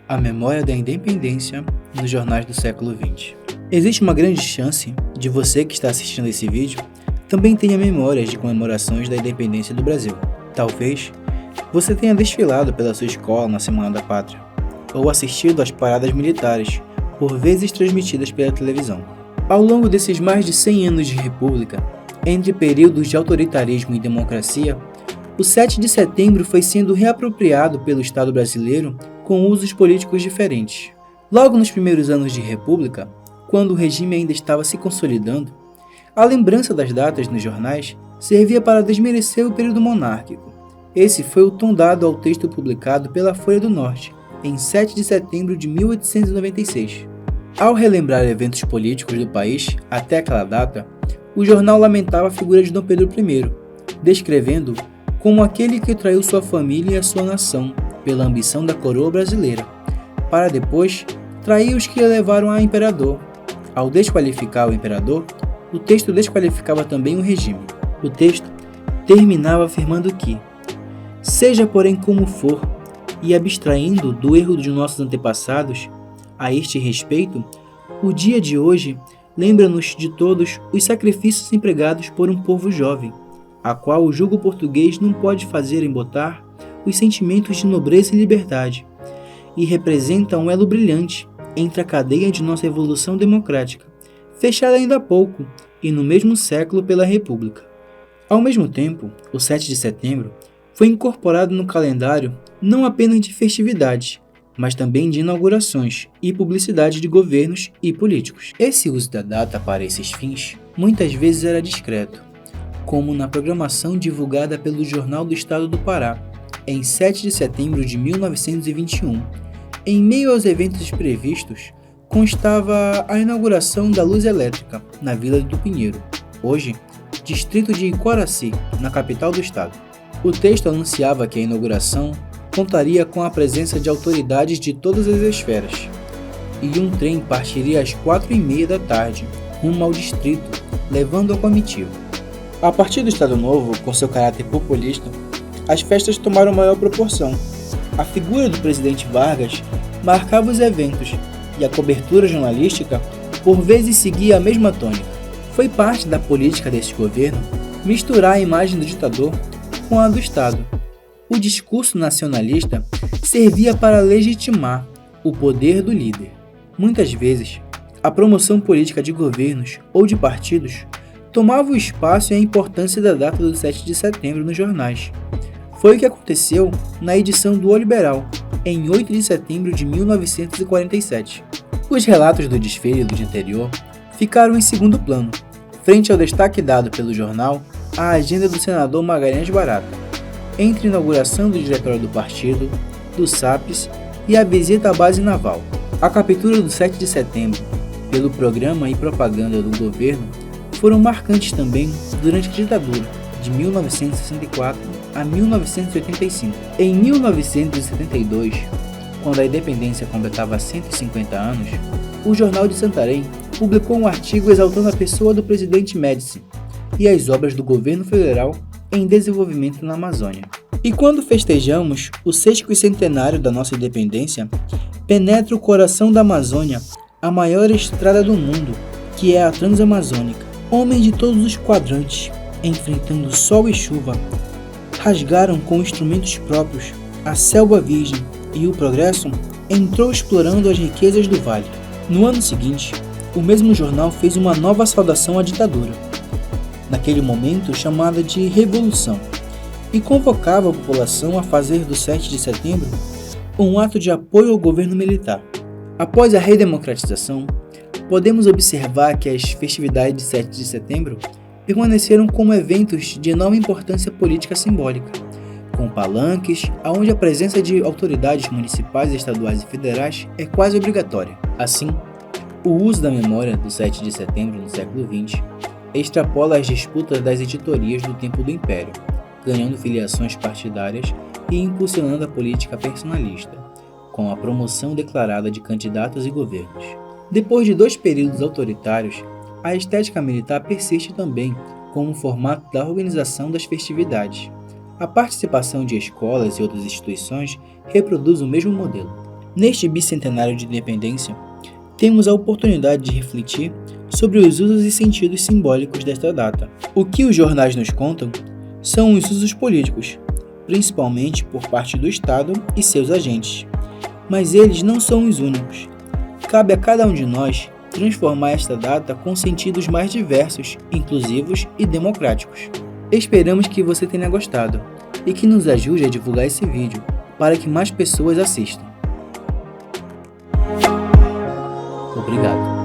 A memória da independência nos jornais do século XX. Existe uma grande chance de você que está assistindo esse vídeo também tenha memórias de comemorações da independência do Brasil. Talvez você tenha desfilado pela sua escola na Semana da Pátria, ou assistido às paradas militares, por vezes transmitidas pela televisão. Ao longo desses mais de 100 anos de república, entre períodos de autoritarismo e democracia, o 7 de setembro foi sendo reapropriado pelo Estado brasileiro com usos políticos diferentes. Logo nos primeiros anos de república, quando o regime ainda estava se consolidando, a lembrança das datas nos jornais servia para desmerecer o período monárquico. Esse foi o tom dado ao texto publicado pela Folha do Norte, em 7 de setembro de 1896. Ao relembrar eventos políticos do país até aquela data, o jornal lamentava a figura de Dom Pedro I, descrevendo como aquele que traiu sua família e a sua nação pela ambição da coroa brasileira, para depois trair os que levaram a imperador. Ao desqualificar o imperador, o texto desqualificava também o regime. O texto terminava afirmando que, seja porém como for, e abstraindo do erro de nossos antepassados, a este respeito, o dia de hoje lembra-nos de todos os sacrifícios empregados por um povo jovem, a qual o jugo português não pode fazer embotar os sentimentos de nobreza e liberdade, e representa um elo brilhante entre a cadeia de nossa evolução democrática, fechada ainda há pouco e no mesmo século pela República. Ao mesmo tempo, o 7 de setembro foi incorporado no calendário não apenas de festividades, mas também de inaugurações e publicidade de governos e políticos. Esse uso da data para esses fins muitas vezes era discreto, como na programação divulgada pelo Jornal do Estado do Pará, em 7 de setembro de 1921. Em meio aos eventos previstos, constava a inauguração da luz elétrica na Vila do Pinheiro, hoje distrito de Coraci, na capital do estado. O texto anunciava que a inauguração contaria com a presença de autoridades de todas as esferas, e um trem partiria às 4h30 da tarde, rumo ao distrito, levando a comitiva. A partir do Estado Novo, com seu caráter populista, as festas tomaram maior proporção. A figura do presidente Vargas marcava os eventos, e a cobertura jornalística por vezes seguia a mesma tônica. Foi parte da política desse governo misturar a imagem do ditador com a do Estado. O discurso nacionalista servia para legitimar o poder do líder. Muitas vezes, a promoção política de governos ou de partidos tomava o espaço e a importância da data do 7 de setembro nos jornais. Foi o que aconteceu na edição do O Liberal, em 8 de setembro de 1947. Os relatos do desfile do dia anterior ficaram em segundo plano, frente ao destaque dado pelo jornal à agenda do senador Magalhães Barata, entre a inauguração do diretório do partido, do SAPES e a visita à base naval. A captura do 7 de setembro, pelo programa e propaganda do governo, foram marcantes também durante a ditadura, de 1964 a 1985. Em 1972, quando a independência completava 150 anos, o Jornal de Santarém publicou um artigo exaltando a pessoa do presidente Médici e as obras do governo federal em desenvolvimento na Amazônia. E quando festejamos o 60º da nossa independência, penetra o coração da Amazônia a maior estrada do mundo, que é a Transamazônica. Homens de todos os quadrantes, enfrentando sol e chuva, rasgaram com instrumentos próprios a selva virgem, e o progresso entrou explorando as riquezas do vale. No ano seguinte, o mesmo jornal fez uma nova saudação à ditadura, naquele momento chamada de Revolução, e convocava a população a fazer do 7 de setembro um ato de apoio ao governo militar. Após a redemocratização, podemos observar que as festividades de 7 de setembro permaneceram como eventos de enorme importância política simbólica, com palanques, onde a presença de autoridades municipais, estaduais e federais é quase obrigatória. Assim, o uso da memória do 7 de setembro no século XX extrapola as disputas das editorias do tempo do Império, ganhando filiações partidárias e impulsionando a política personalista, com a promoção declarada de candidatos e governos. Depois de 2 períodos autoritários, a estética militar persiste também como formato da organização das festividades. A participação de escolas e outras instituições reproduz o mesmo modelo. Neste bicentenário de independência, temos a oportunidade de refletir sobre os usos e sentidos simbólicos desta data. O que os jornais nos contam são os usos políticos, principalmente por parte do Estado e seus agentes. Mas eles não são os únicos. Cabe a cada um de nós transformar esta data com sentidos mais diversos, inclusivos e democráticos. Esperamos que você tenha gostado e que nos ajude a divulgar esse vídeo para que mais pessoas assistam. Obrigado.